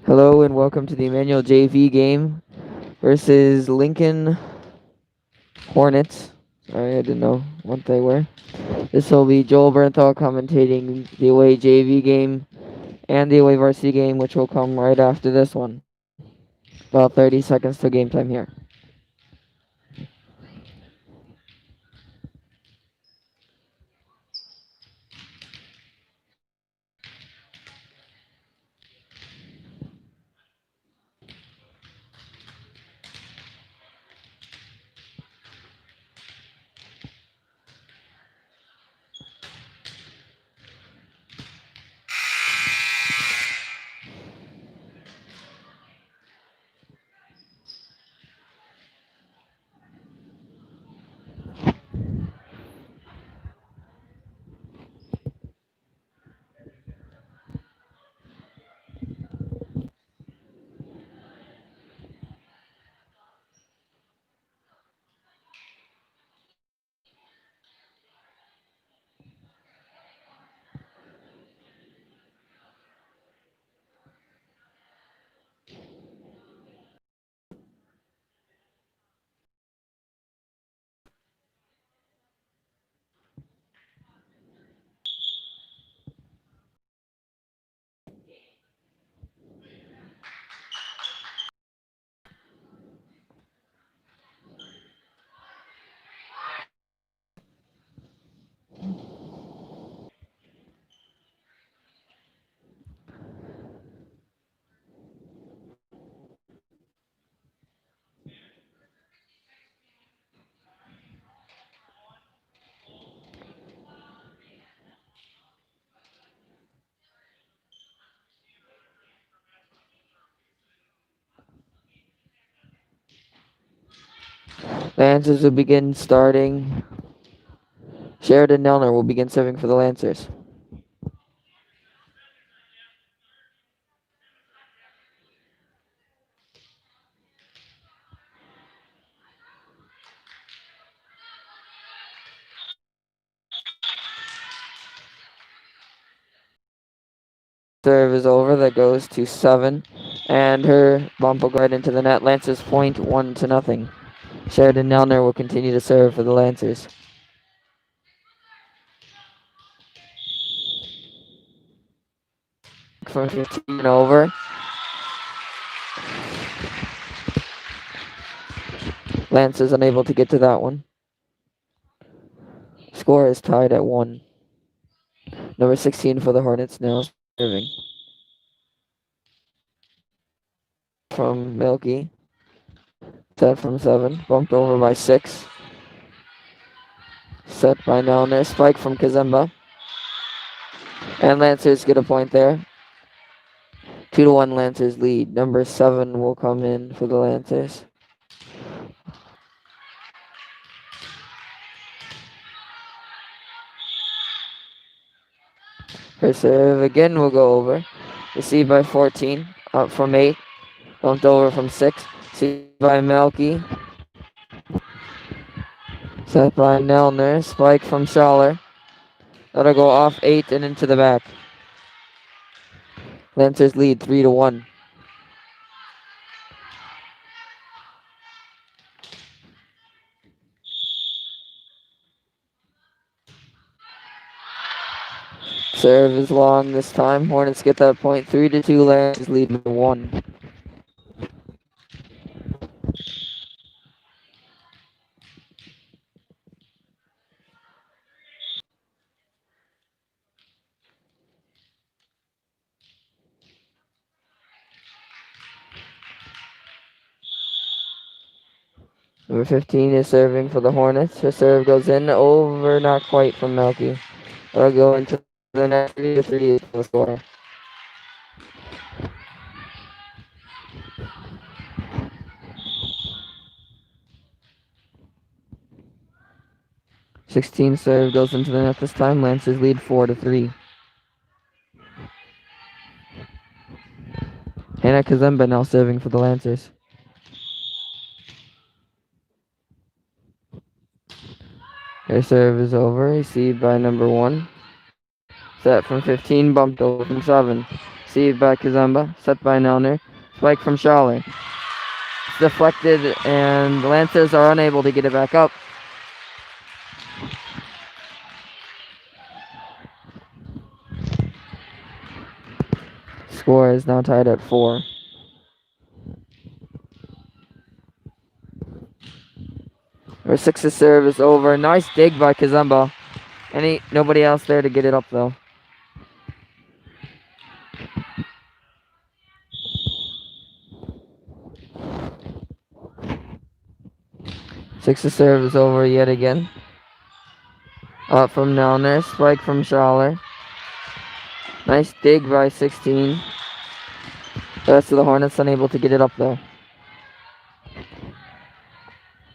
Hello and welcome to the Immanuel JV game versus Lincoln Hornets. Sorry, I didn't know what they were. This will be Joel Bernthal commentating the away JV game and the away varsity game, which will come right after this one. About 30 seconds to game time here. Lancers will begin starting. Sheridan Nelner will begin serving for the Lancers. Serve is over. That goes to 7. And her bump will go right into the net. Lancers point 1-0. Sheridan Nelner will continue to serve for the Lancers. From 15 over. Lance is unable to get to that one. Score is tied at 1. Number 16 for the Hornets now serving. From Milky. Set from 7. Bumped over by 6. Set by Nelner. Spike from Kazemba. And Lancers get a point there. 2-1 Lancers lead. Number 7 will come in for the Lancers. Her serve again will go over. Received by 14. Up from 8. Bumped over from 6. Received by Melky. Set by Nelner. Spike from Schaller. That'll go off 8 and into the back. Lancers lead 3-1. Serve is long this time. Hornets get that point. 3-2. Lancers lead by 1. Number 15 is serving for the Hornets. Her serve goes in, over, not quite from Melky. That'll go into the net. 3-3 is the score. '16 serve goes into the net this time. Lancers lead 4-3. Hannah Kazemba now serving for the Lancers. Her serve is over, received by number 1. Set from 15, bumped over from 7. Received by Kazumba. Set by Nelner. Spike from Schaller. It's deflected, and the Lancers are unable to get it back up. Score is now tied at 4. Number 6's serve is over. Nice dig by Kazumba. Nobody else there to get it up though. 6's serve is over yet again. Up from Nelner. Spike from Schaller. Nice dig by 16. The rest of the Hornets unable to get it up though.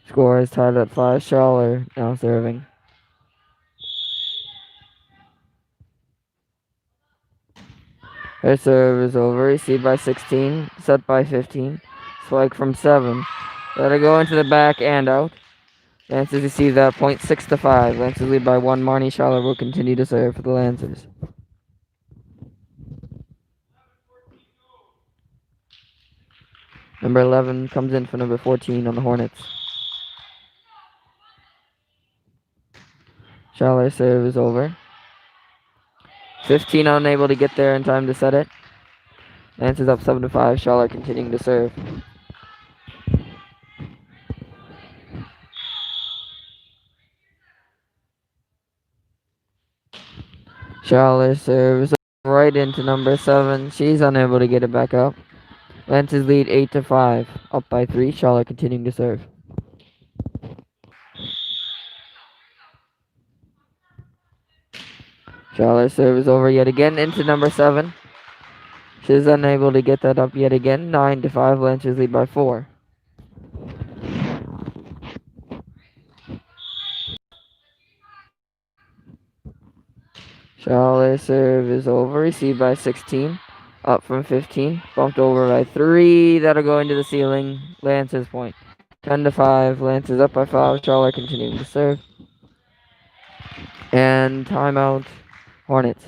Score is tied at 5. Schaller now serving. Her serve is over. Received by 16. Set by 15. Spike from 7. Let it go into the back and out. Lancers receive that point 6-5. Lancers lead by 1. Marnie Schaller will continue to serve for the Lancers. Number 11 comes in for number 14 on the Hornets. Schaller's serve is over. 15 unable to get there in time to set it. Lancers up 7-5. Schaller continuing to serve. Schaller serves right into number 7. She's unable to get it back up. Lancers lead 8-5. Up by 3. Schaller continuing to serve. Schaller's serve is over yet again into number 7. She's unable to get that up yet again. 9-5. Lancers lead by 4. Schaller's serve is over. Received by 16. Up from 15. Bumped over by 3. That'll go into the ceiling. Lancers point. 10-5. Lancers up by 5. Schaller continuing to serve. And timeout. Hornets.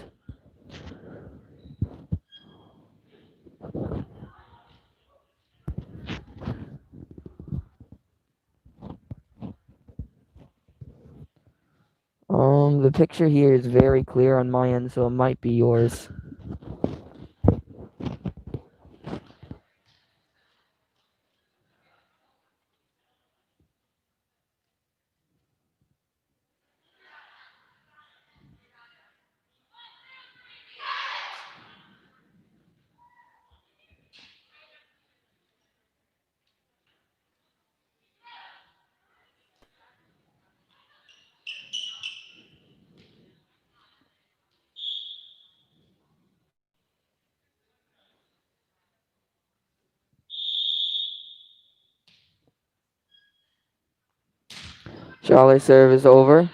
The picture here is very clear on my end, so it might be yours. Schaller's serve is over.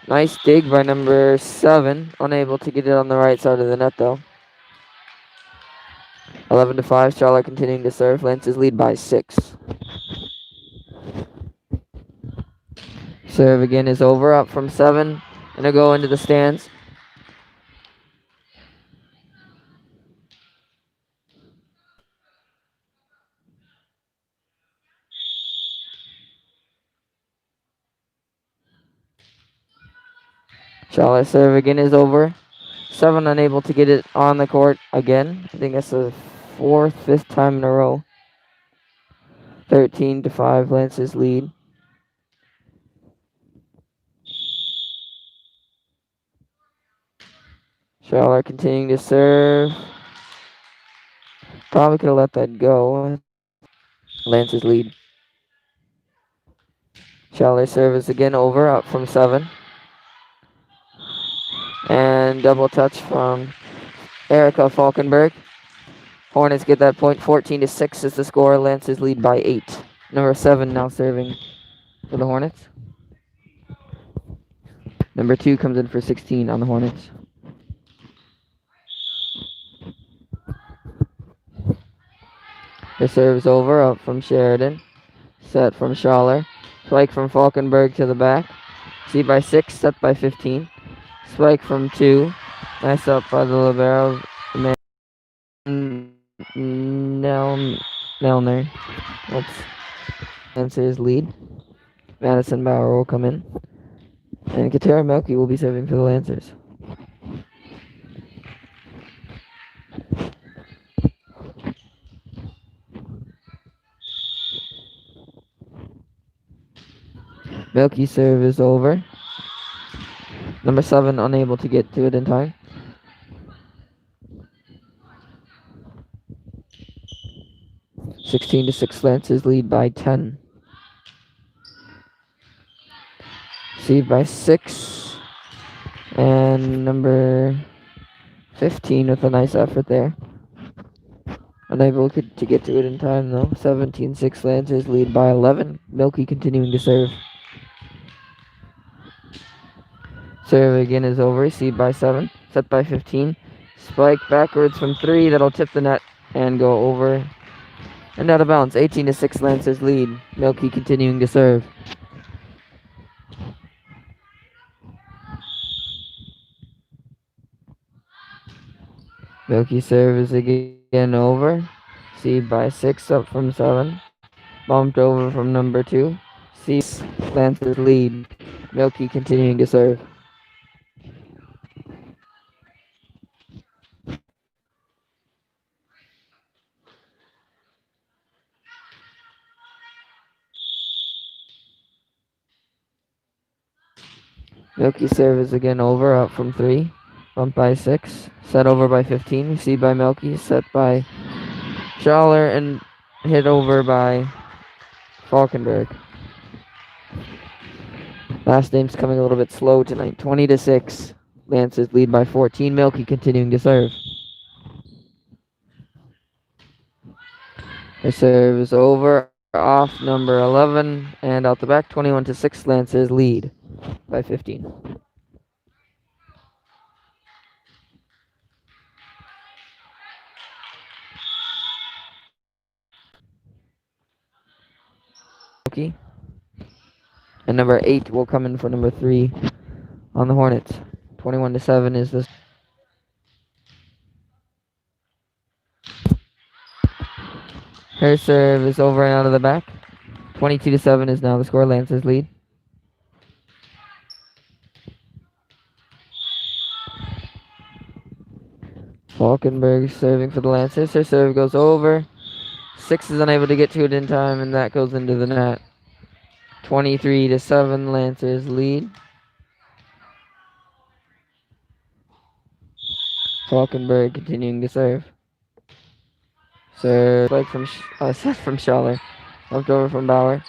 Nice dig by number 7. Unable to get it on the right side of the net though. 11-5. Schaller continuing to serve. Lancers lead by 6. Serve again is over. Up from 7. Gonna go into the stands. Schaller's serve again is over. 7 unable to get it on the court again. I think that's the 4th, 5th time in a row. 13-5. Lancers lead. Schaller continuing to serve. Probably could have let that go. Lancers lead. Schaller's serve is again over. Up from 7. And double touch from Erica Falkenberg. Hornets get that point. 14-6 is the score. Lancers lead by 8. Number 7 now serving for the Hornets. Number 2 comes in for 16 on the Hornets. The serve's over. Up from Sheridan. Set from Schaller. Spike from Falkenberg to the back. Received by 6. Set by 15. Spike from 2. Nice up by the libero. Nelner. Oops. Lancers lead. Madison Bauer will come in. And Katara Melky will be serving for the Lancers. Melky serve is over. Number 7 unable to get to it in time. (16 to 6) Lancers lead by 10. Seed by 6. And number 15 with a nice effort there. Unable to get to it in time though. 17-6 Lancers lead by 11. Milky continuing to serve. Serve again is over. Seed by 7. Set by 15. Spike backwards from 3. That'll tip the net and go over and out of bounds. 18-6 Lancers lead. Milky continuing to serve. Milky serve is again over. Seed by 6 up from 7. Bumped over from number 2. Seed Lancers lead. Milky continuing to serve. Milky serve is again over, up from 3. Bumped by 6. Set over by 15. Received by Milky. Set by Schaller and hit over by Falkenberg. Last name's coming a little bit slow tonight. 20-6. Lancers lead by 14. Milky continuing to serve. Her serve is over, off number 11, and out the back. 21-6. Lancers lead by 15. Milky. And number 8 will come in for number 3 on the Hornets. 21-7 is this. Her serve is over and out of the back. 22-7 is now the score. Lancers lead. Falkenberg serving for the Lancers. Her serve goes over. 6 is unable to get to it in time, and that goes into the net. 23-7, Lancers lead. Falkenberg continuing to serve. Serve like from set from Schaller. Left over from Bauer.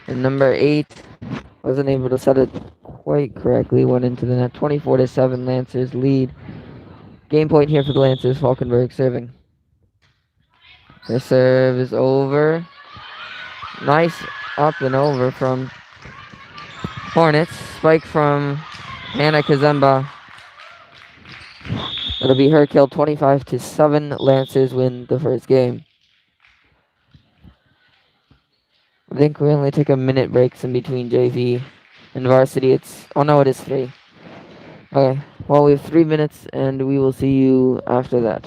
And number 8 wasn't able to set it quite correctly. Went into the net. 24-7, Lancers lead. Game point here for the Lancers. Falkenberg serving. Her serve is over. Nice up and over from Hornets. Spike from Hannah Kazemba. It'll be her kill. 25-7. Lancers win the first game. I think we only take a minute breaks in between JV and varsity. It is 3. Okay, well, we have 3 minutes and we will see you after that.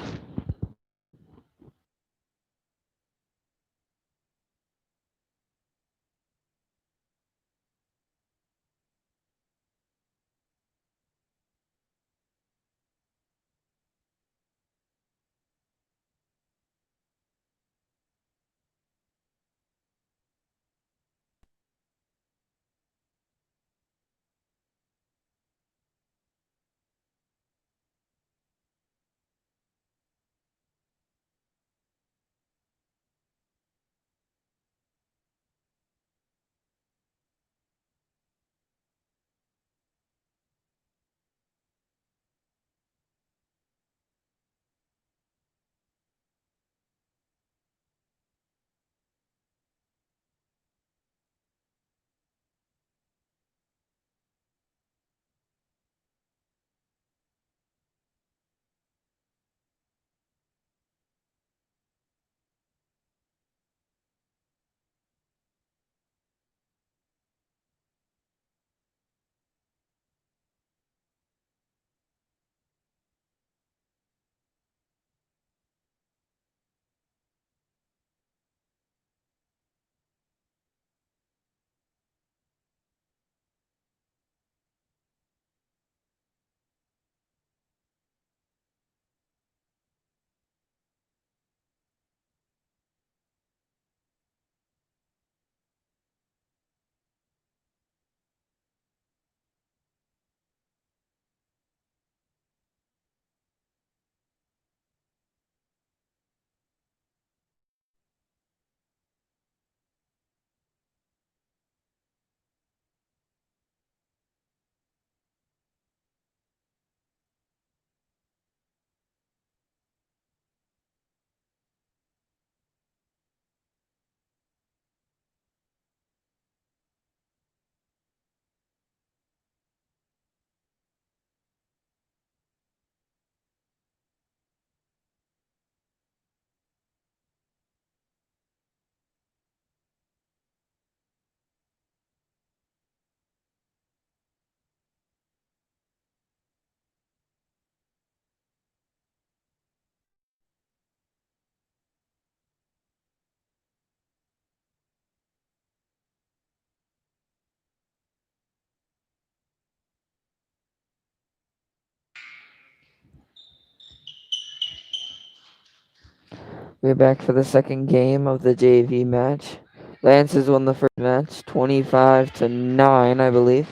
We're back for the second game of the JV match. Lancers won the first match, 25-9, I believe.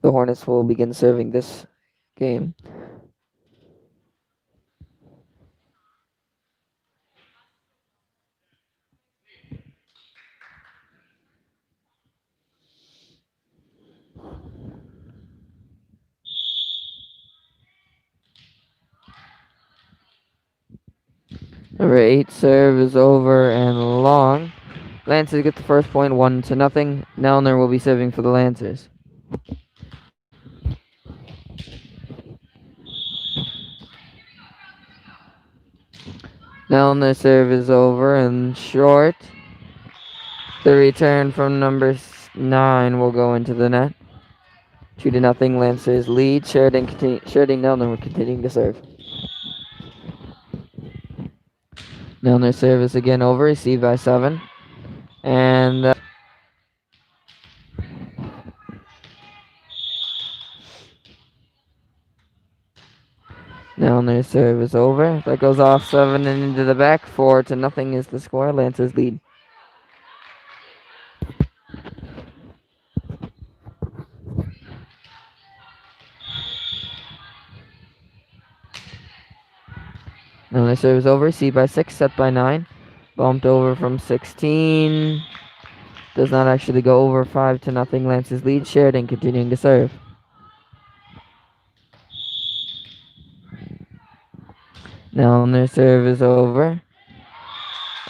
The Hornets will begin serving this game. Number 8 serve is over and long. Lancers get the first point, 1-0. Nelner will be serving for the Lancers. Nelner serve is over and short. The return from number 9 will go into the net. 2-0. Lancers lead. Sheridan Nelner will continue to serve. Nelner service again over, received by 7. And Nelner service over. That goes off 7 and into the back. 4-0 is the score. Lancers lead. Nelner service over, received by 6, set by 9. Bumped over from 16. Does not actually go over. 5-0. Lancers lead. Sheridan continuing to serve. Nelner serve is over.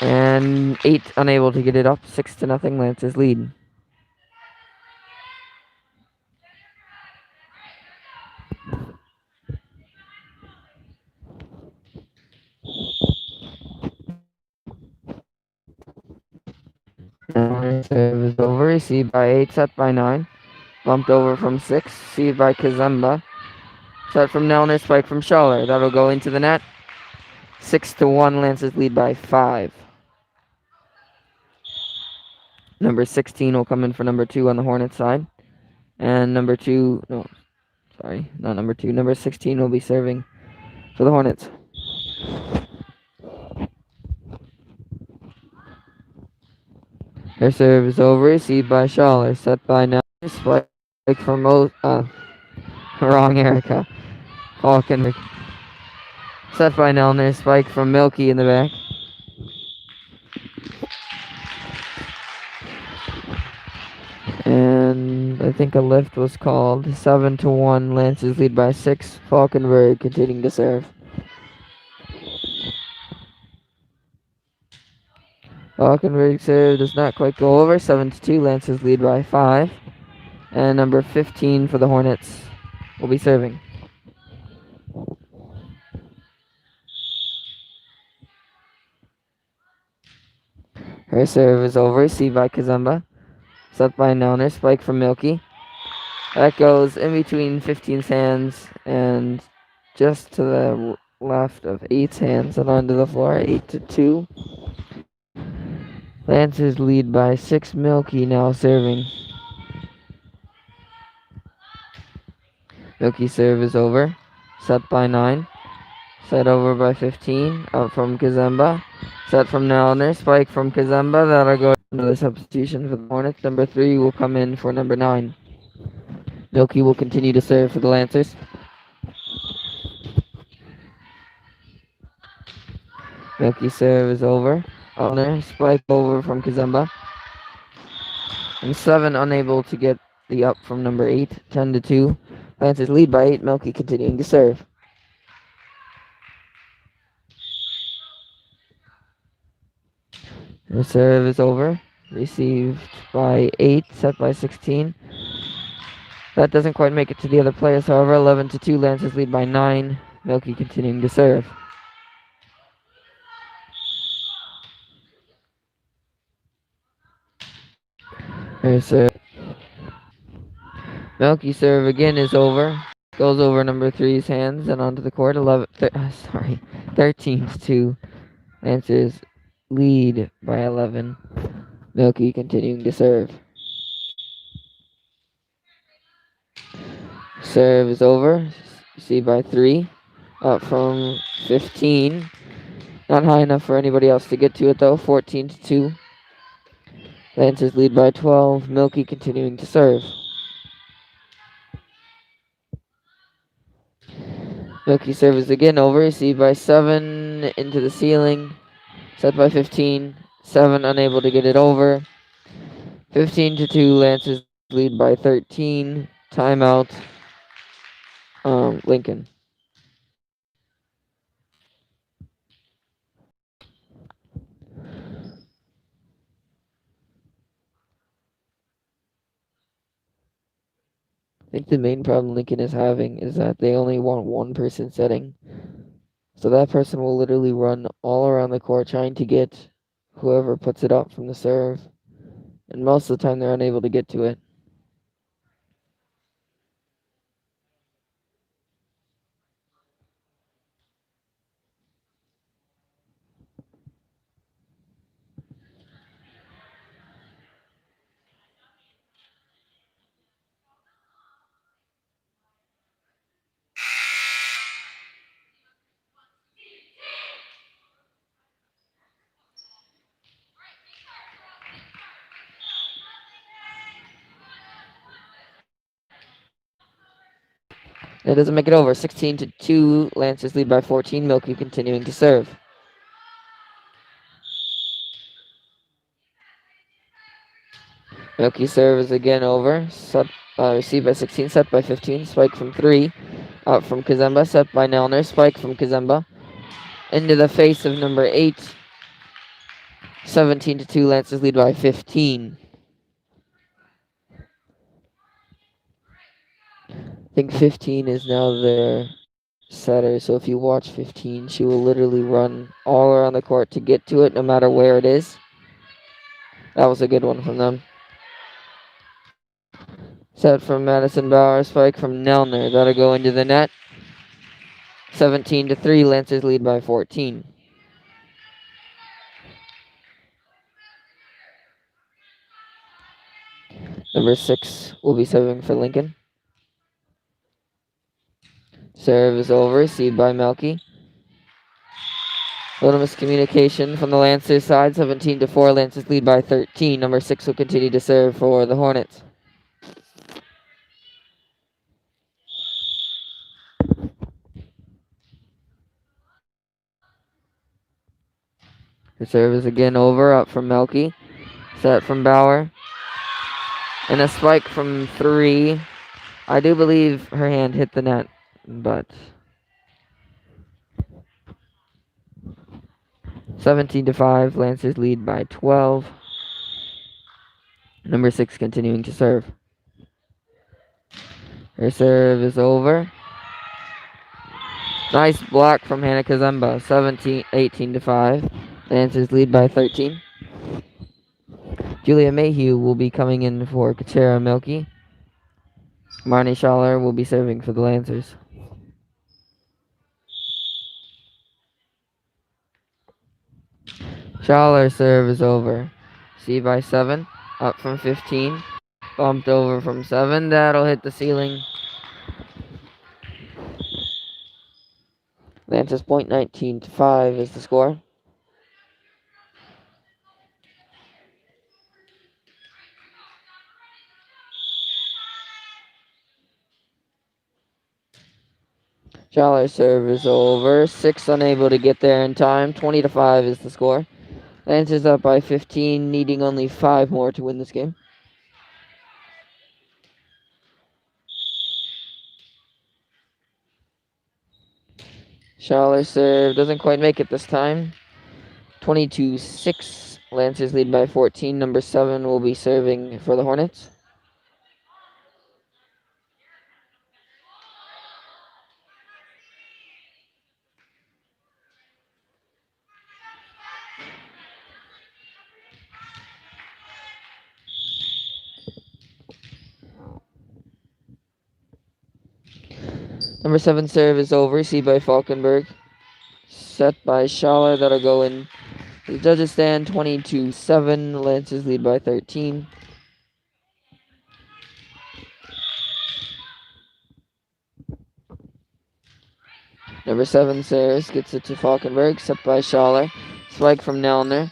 And 8 unable to get it up. 6-0. Lancers lead. Nelner serve is over. Received by 8. Set by 9. Bumped over from 6. Received by Kazemba. Set from Nelner. Spike from Schaller. That'll go into the net. 6-1. Lancers lead by 5. Number 16 will come in for number 2 on the Hornets side. And number 2, no, sorry, not number 2. Number 16 will be serving for the Hornets. Their serve is over, received by Schaller, set by Nelner, spike from wrong Erica. Falcon. Set by Nelner, spike from Milky in the back. And I think a lift was called. 7-1, Lancers lead by 6. Falkenberg continuing to serve. Falkenberg serve does not quite go over. 7-2, Lancers lead by 5. And number 15 for the Hornets will be serving. Her serve is over, received by Kazemba. Set by Nelner, spike from Milky. That goes in between 15's hands and just to the left of 8's hands and onto the floor. 8-2. Lancers lead by 6. Milky now serving. Milky serve is over. Set by 9. Set over by 15. Up from Kazemba. Set from Nelner. Spike from Kazemba. That'll go another substitution for the Hornets. Number 3 will come in for number 9. Milky will continue to serve for the Lancers. Milky serve is over. Nelner. Spike over from Kazemba. And 7 unable to get the up from number 8. 10-2. Lancers lead by 8. Milky continuing to serve. The serve is over. Received by 8, set by 16. That doesn't quite make it to the other players, however. 11-2, Lancers lead by 9. Milky continuing to serve. Her serve. Milky serve again is over. Goes over number 3's hands and onto the court. 13-2. Lancers lead by 11. Milky continuing to serve. Serve is over. Received by 3. up from 15. Not high enough for anybody else to get to it though. 14-2. Lancers lead by 12. Milky continuing to serve. Milky serves again over. Received by 7 into the ceiling. Set by 15. 7 unable to get it over. 15-2. Lancers lead by 13. Timeout. Lincoln. I think the main problem Lincoln is having is that they only want one person setting. So that person will literally run all around the court trying to get whoever puts it up from the serve. And most of the time they're unable to get to it. It doesn't make it over. 16-2. Lancers lead by 14. Milky continuing to serve. Milky serve is again over. Received by 16. Set by 15. Spike from 3. Out from Kazemba. Set by Nelner. Spike from Kazemba. Into the face of number 8. 17-2. Lancers lead by 15. I think 15 is now their setter, so if you watch 15, she will literally run all around the court to get to it no matter where it is. That was a good one from them. Set from Madison Bauer, spike from Nelner. That'll go into the net. 17-3, Lancers lead by 14. Number 6 will be serving for Lincoln. Serve is over, received by Melky. Little miscommunication from the Lancers side, 17-4. Lancers lead by 13. Number 6 will continue to serve for the Hornets. The serve is again over, up from Melky. Set from Bauer. And a spike from 3. I do believe her hand hit the net, but 17-5. Lancers lead by 12. Number 6 continuing to serve. Her serve is over. Nice block from Hannah Kazemba. 18-5. Lancers lead by 13. Julia Mayhew will be coming in for Katera Milky. Marnie Schaller will be serving for the Lancers. Schaller serve is over. C by 7. Up from 15. Bumped over from 7. That'll hit the ceiling. Lancers point 19-5 is the score. Schaller's serve is over. 6 unable to get there in time. 20-5 is the score. Lancers up by 15, needing only 5 more to win this game. Schaller's serve doesn't quite make it this time. 22-6. Lancers lead by 14. Number 7 will be serving for the Hornets. Number 7 serve is over. Received by Falkenberg. Set by Schaller. That'll go in. The judges stand 22-7. Lancers lead by 13. Number 7 serves, gets it to Falkenberg, set by Schaller. Spike from Nelner.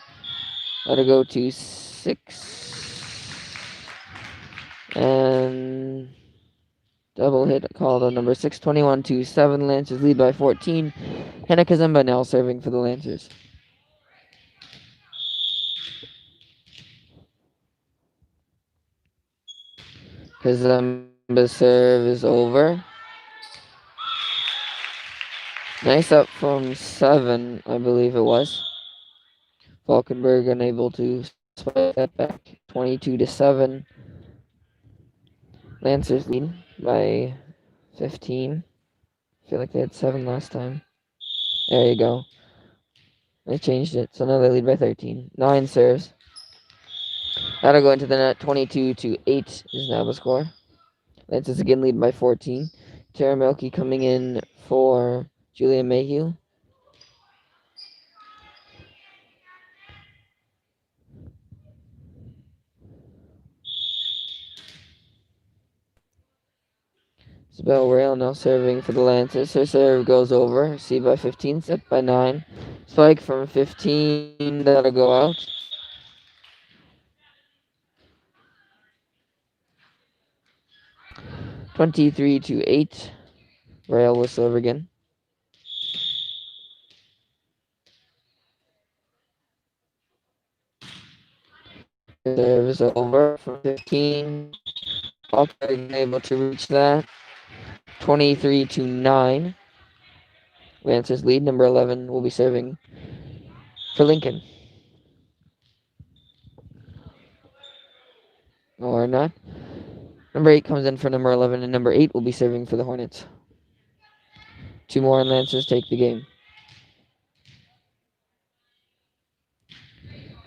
Let it go to 6. And double hit called on number 6, 21-7. Lancers lead by 14. Hannah Kazemba now serving for the Lancers. Kazemba's serve is over. Nice up from 7, I believe it was. Falkenberg unable to spike that back. 22-7. Lancers lead by 15. I feel like they had 7 last time. There you go. They changed it, so now they lead by 13. 9 serves. That'll go into the net. 22-8 is now the score. Lancers again lead by 14. Tara Melky coming in for Julia Mayhew. Isabel Rail now serving for the Lancers. Her serve goes over. Received by 15, set by 9. Spike from 15. That'll go out. (23-8). Rail will serve again. Serve is over from 15. Falkenberg able to reach that. 23-9. Lancers lead. Number 11 will be serving for Lincoln. Or not. Number 8 comes in for number 11, and number 8 will be serving for the Hornets. 2 more and Lancers take the game.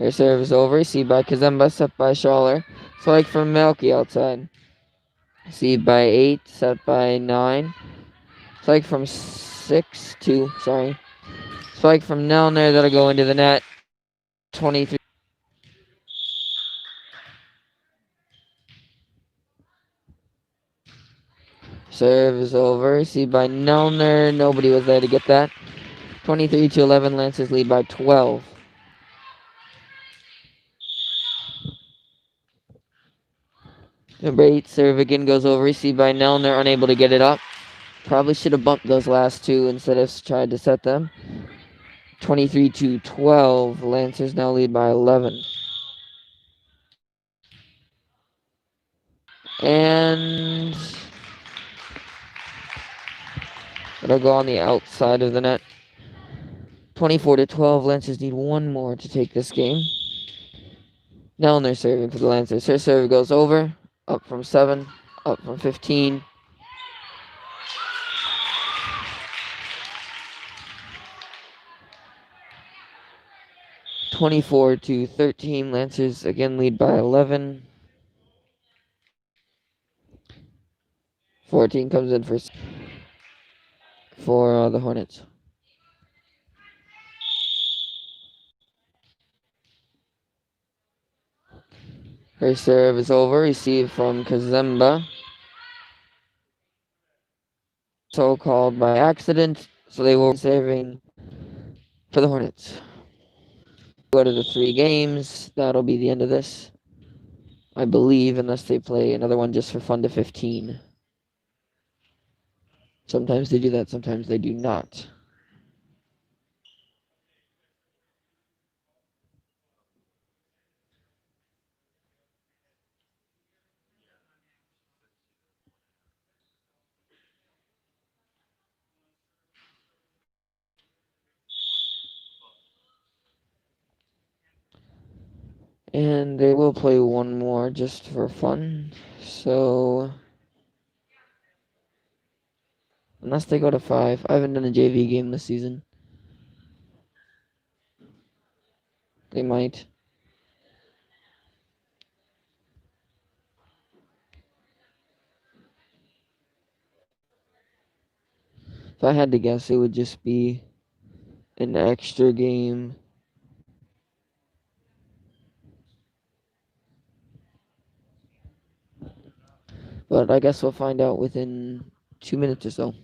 Her serve is over. Received by Kazemba, set by Schaller. Spike from Melky outside. Received by 8, set by 9. Spike from 6, 2, sorry. Spike from Nelner, that'll go into the net. 23. Serve is over. Received by Nelner. Nobody was there to get that. 23-11. Lancers lead by 12. Number 8 serve again goes over. Received by Nelner. Unable to get it up. Probably should have bumped those last 2 instead of tried to set them. 23-12. Lancers now lead by 11. And it'll go on the outside of the net. 24-12. Lancers need 1 more to take this game. Nelner serving for the Lancers. Her serve goes over. Up from 7. Up from 15. (24-13). Lancers again lead by 11. 14 comes in for the Hornets. Her serve is over. Received from Kazemba. So called by accident. So they will be serving for the Hornets. Go to the 3 games. That'll be the end of this, I believe, unless they play another one just for fun to 15. Sometimes they do that, sometimes they do not. And they will play 1 more just for fun. So unless they go to 5. I haven't done a JV game this season. They might. If I had to guess, it would just be an extra game. But I guess we'll find out within 2 minutes or so.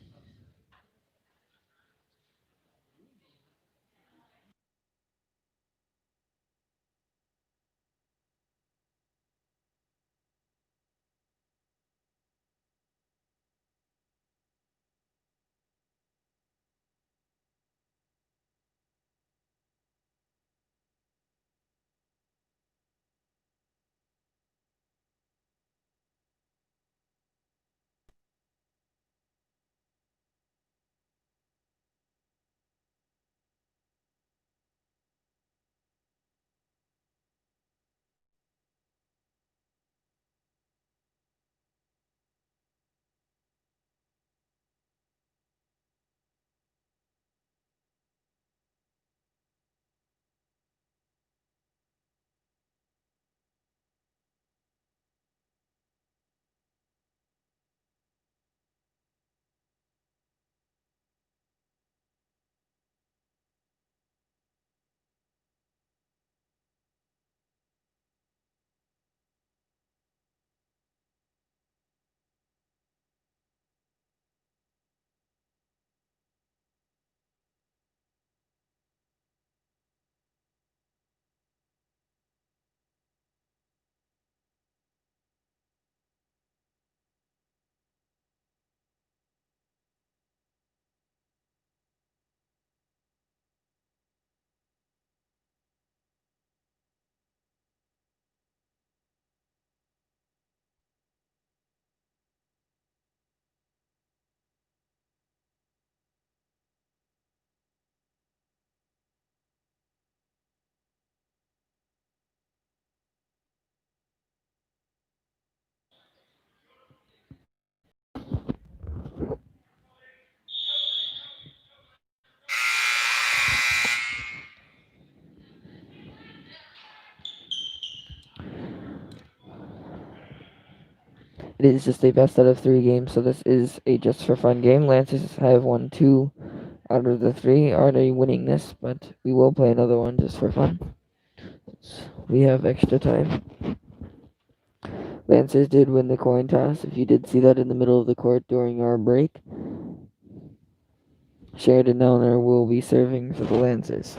It is just a best out of 3 game, so this is a just for fun game. Lancers have won 2 out of the 3 already winning this, but we will play another one just for fun. We have extra time. Lancers did win the coin toss, if you did see that in the middle of the court during our break. Sheridan Elner will be serving for the Lancers.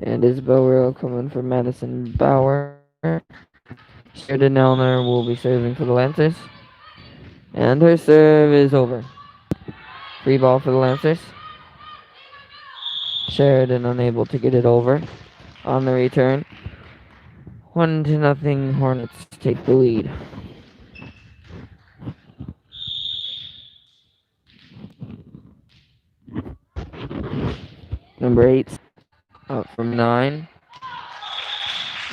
And Isabel Real coming for Madison Bauer. Sheridan Elner will be serving for the Lancers. And her serve is over. Free ball for the Lancers. Sheridan unable to get it over. On the return, 1-0 Hornets take the lead. Number 8 out from 9.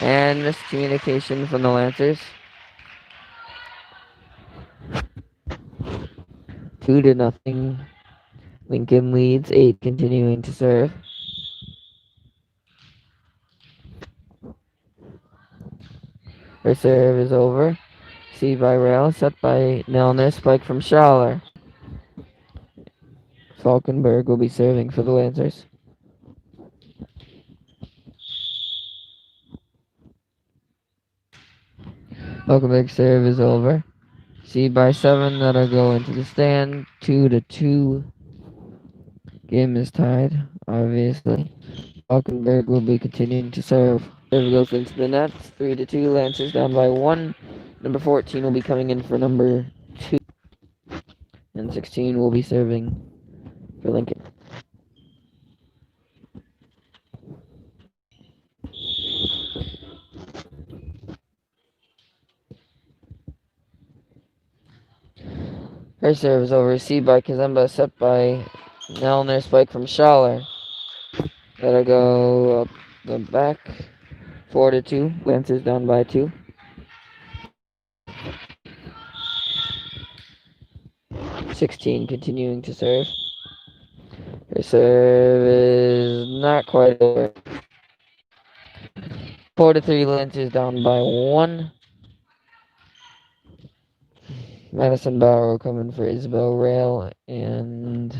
And miscommunication from the Lancers. 2-0. Lincoln leads. 8 continuing to serve. Her serve is over. See by Rail, set by Nelner, spike from Schaller. Falkenberg will be serving for the Lancers. Falkenberg's serve is over. See by 7, that'll go into the stand. 2-2. Game is tied, obviously. Falkenberg will be continuing to serve. Serve goes into the net. 3-2. Lancers down by 1. Number 14 will be coming in for number 2. And 16 will be serving for Lincoln. Her serve is over. Received by Kazemba, set by Nelner, spike from Schaller. That'll go up the back. 4-2. Lancers down by 2. (16) continuing to serve. Her serve is not quite over. 4-3. Lancers down by 1. Madison Bauer coming for Isabel Rail and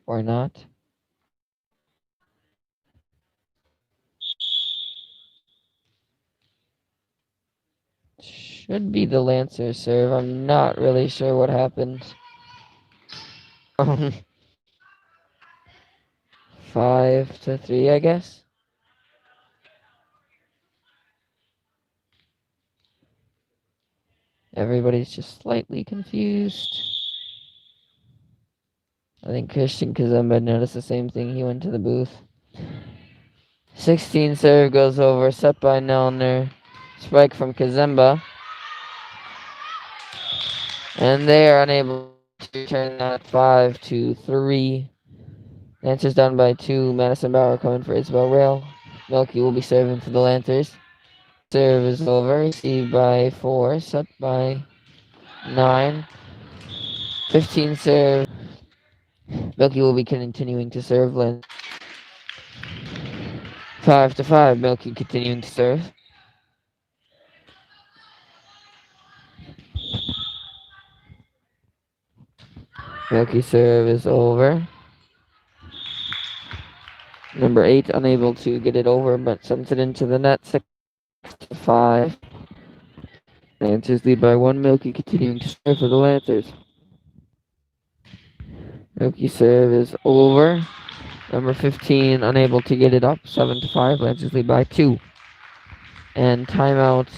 or not. Should be the Lancer serve. I'm not really sure what happened. 5-3, I guess. Everybody's just slightly confused. I think Christian Kazemba noticed the same thing. He went to the booth. 16 serve goes over, set by Nelner. Spike from Kazemba. And they are unable to return that. 5-3. Lancers down by 2. Madison Bauer coming for Isabel Rail. Milky will be serving for the Lancers. Serve is over. Received by 4. Set by 9. 15 serve. Milky will be continuing to serve. 5-5. Milky continuing to serve. Milky serve is over. Number 8 unable to get it over, but sends it into the net. 6-5. Lancers lead by 1. Milky continuing to serve for the Lancers. Milky serve is over. Number 15 unable to get it up. 7-5. Lancers lead by 2. And timeout.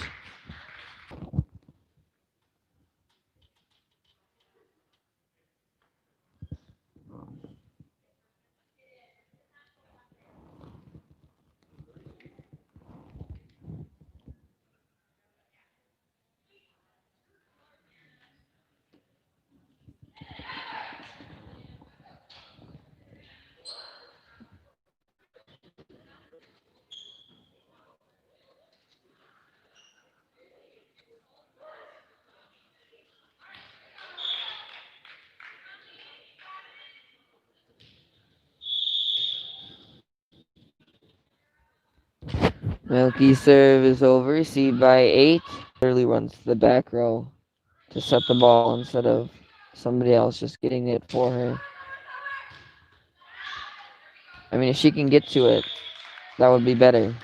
Milky serve is over. Received by 8. Literally runs to the back row to set the ball instead of somebody else just getting it for her. I mean, if she can get to it, that would be better.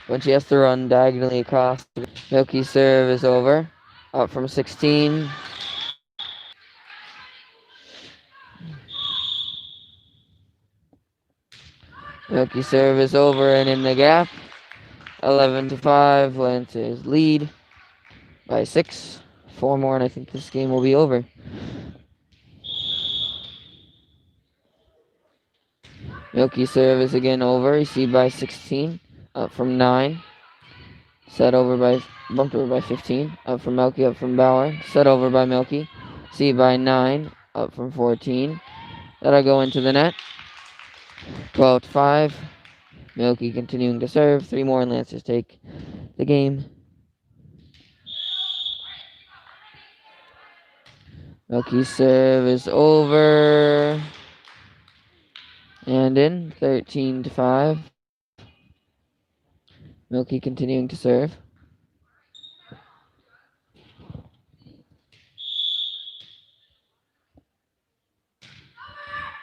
When she has to run diagonally across. Milky serve is over. Up from 16. Milky serve is over and in the gap. 11-5. Lancers lead by 6. 4 more, and I think this game will be over. Milky serve is again over. Received by 16. Up from 9. Bumped over by 15. Up from Milky, up from Bauer. Set over by Milky. Received by 9. Up from 14. That'll go into the net. 12-5. Milky continuing to serve. 3 more, and Lancers take the game. Milky's serve is over. And in. 13-5. Milky continuing to serve.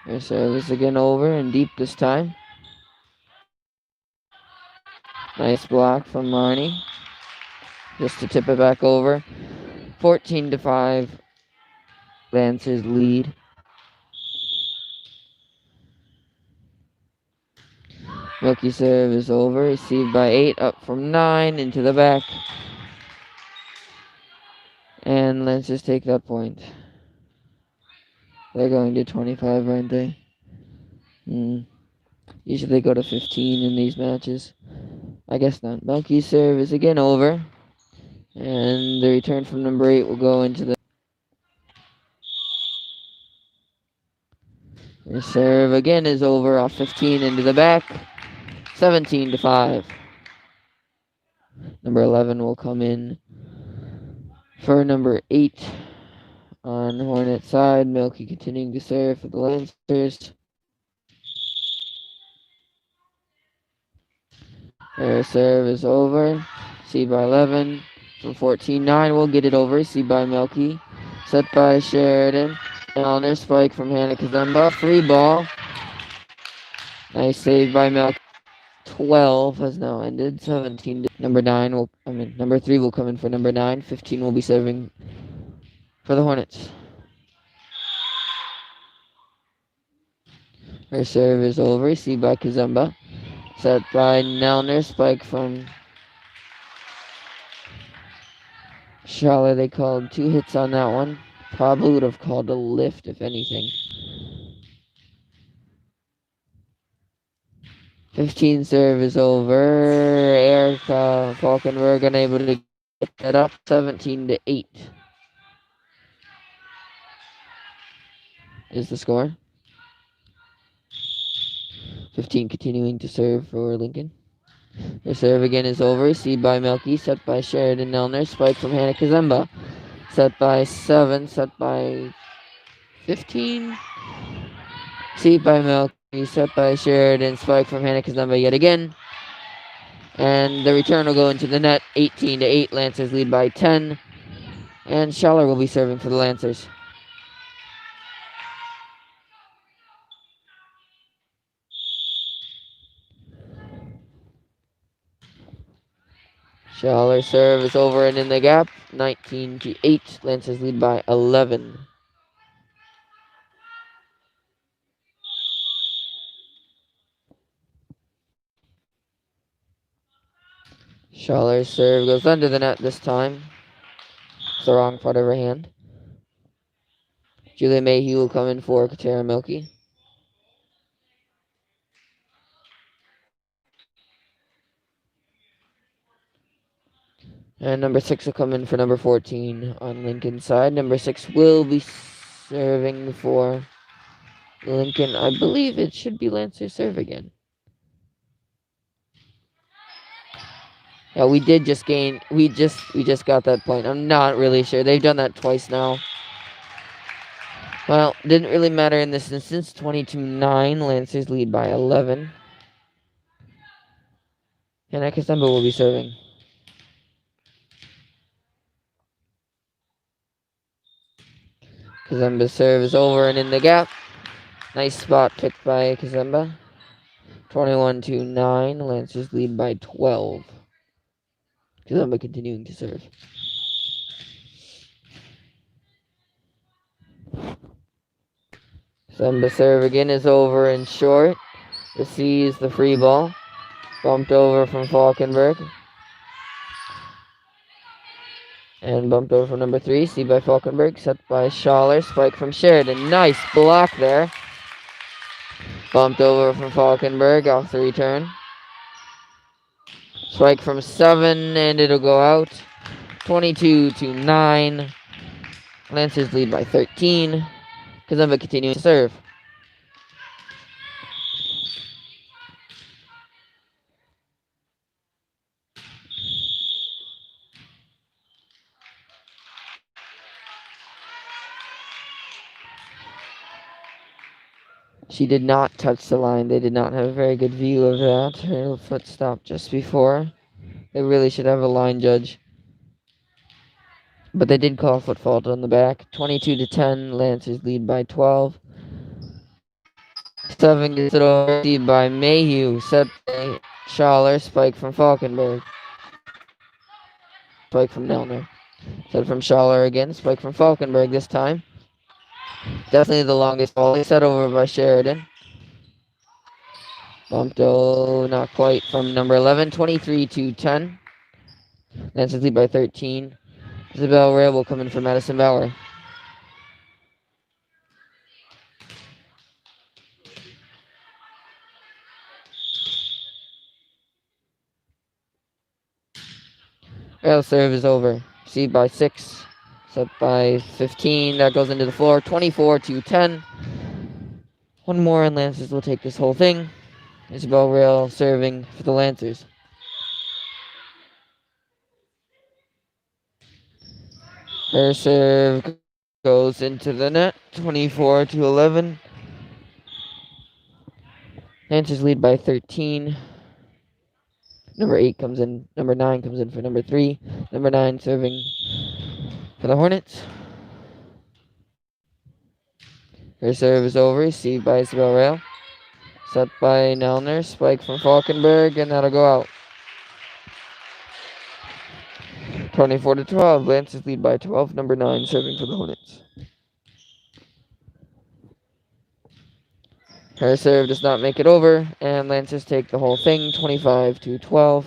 Her serve is again over and deep this time. Nice block from Marnie. Just to tip it back over. 14-5. Lancers lead. Milky serve is over. Received by 8. Up from 9. Into the back. And Lancers take that point. They're going to 25, aren't they? Usually they go to 15 in these matches. I guess not. Milky's serve is again over. And the return from number 8 will go into the... Her serve again is over off 15 into the back. 17-5. Number 11 will come in for number 8 on Hornet side. Milky continuing to serve for the Lancers. Her serve is over. C by 11. From 14-9 will get it over. C by Milky. Set by Sheridan. Elner spike from Hannah Kazemba. Free ball. Nice save by Milky. 12 has now ended. 17. Number 3 will come in for number 9. 15 will be serving for the Hornets. Her serve is over. Received by Kazemba. Set by Nelner. Spike from Schaller. They called 2 hits on that one. Probably would have called a lift, if anything. 15 serve is over. Erica Falkenberg unable to get that up. 17-8 is the score. 15 continuing to serve for Lincoln. The serve again is over. Received by Milky. Set by Sheridan Nelner. Spike from Hannah Kazemba. Set by 7. Set by 15. Received by Milky. Set by Sheridan. Spike from Hannah Kazemba yet again. And the return will go into the net. 18-8. Lancers lead by 10. And Schaller will be serving for the Lancers. Schaller serve is over and in the gap. 19-8. Lancers lead by 11. Schaller's serve goes under the net this time. It's the wrong part of her hand. Julia Mayhew will come in for Katara Milky. And number 6 will come in for number 14 on Lincoln's side. Number 6 will be serving for Lincoln. I believe it should be Lancer's serve again. Yeah, we did just gain. We just got that point. I'm not really sure. They've done that twice now. Well, didn't really matter in this instance. 22-9. Lancers lead by 11. And Akasemba will be serving. Kazemba's serve is over and in the gap. Nice spot picked by Kazemba. 21-9. Lancers lead by 12. Kazemba continuing to serve. Kazemba serve again is over and short. Receives the free ball. Bumped over from Falkenberg. And bumped over from number 3. See by Falkenberg. Set by Schaller. Spike from Sheridan. Nice block there. Bumped over from Falkenberg off the return. Spike from 7 and it'll go out. 22-9. Lancers lead by 13. Kazemba continuing to serve. She did not touch the line. They did not have a very good view of that. Her foot stopped just before. They really should have a line judge. But they did call a foot fault on the back. 22-10. Lancers lead by 12. 7 gets it over. Received by Mayhew. Set by Schaller. Spike from Falkenberg. Spike from Nelner. Set from Schaller again. Spike from Falkenberg this time. Definitely the longest volley. Set over by Sheridan. Bumped, not quite, from number 11. 23-10. Lancers lead by 13. Isabel Ray will come in for Madison Bauer. Rail serve is over. Received by 6. Set by 15. That goes into the floor. 24-10. One more and Lancers will take this whole thing. Isabel Rail serving for the Lancers. Her serve goes into the net. 24-11. Lancers lead by 13. Number 8 comes in. Number 9 comes in for number 3. Number 9 serving for the Hornets. Her serve is over. Received by Isabel Rail. Set by Nelner. Spike from Falkenberg, and that'll go out. 24-12. Lancers lead by 12. Number 9 serving for the Hornets. Her serve does not make it over, and Lancers take the whole thing, 25-12.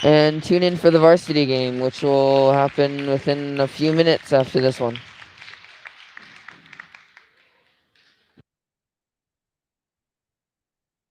And tune in for the varsity game, which will happen within a few minutes after this one.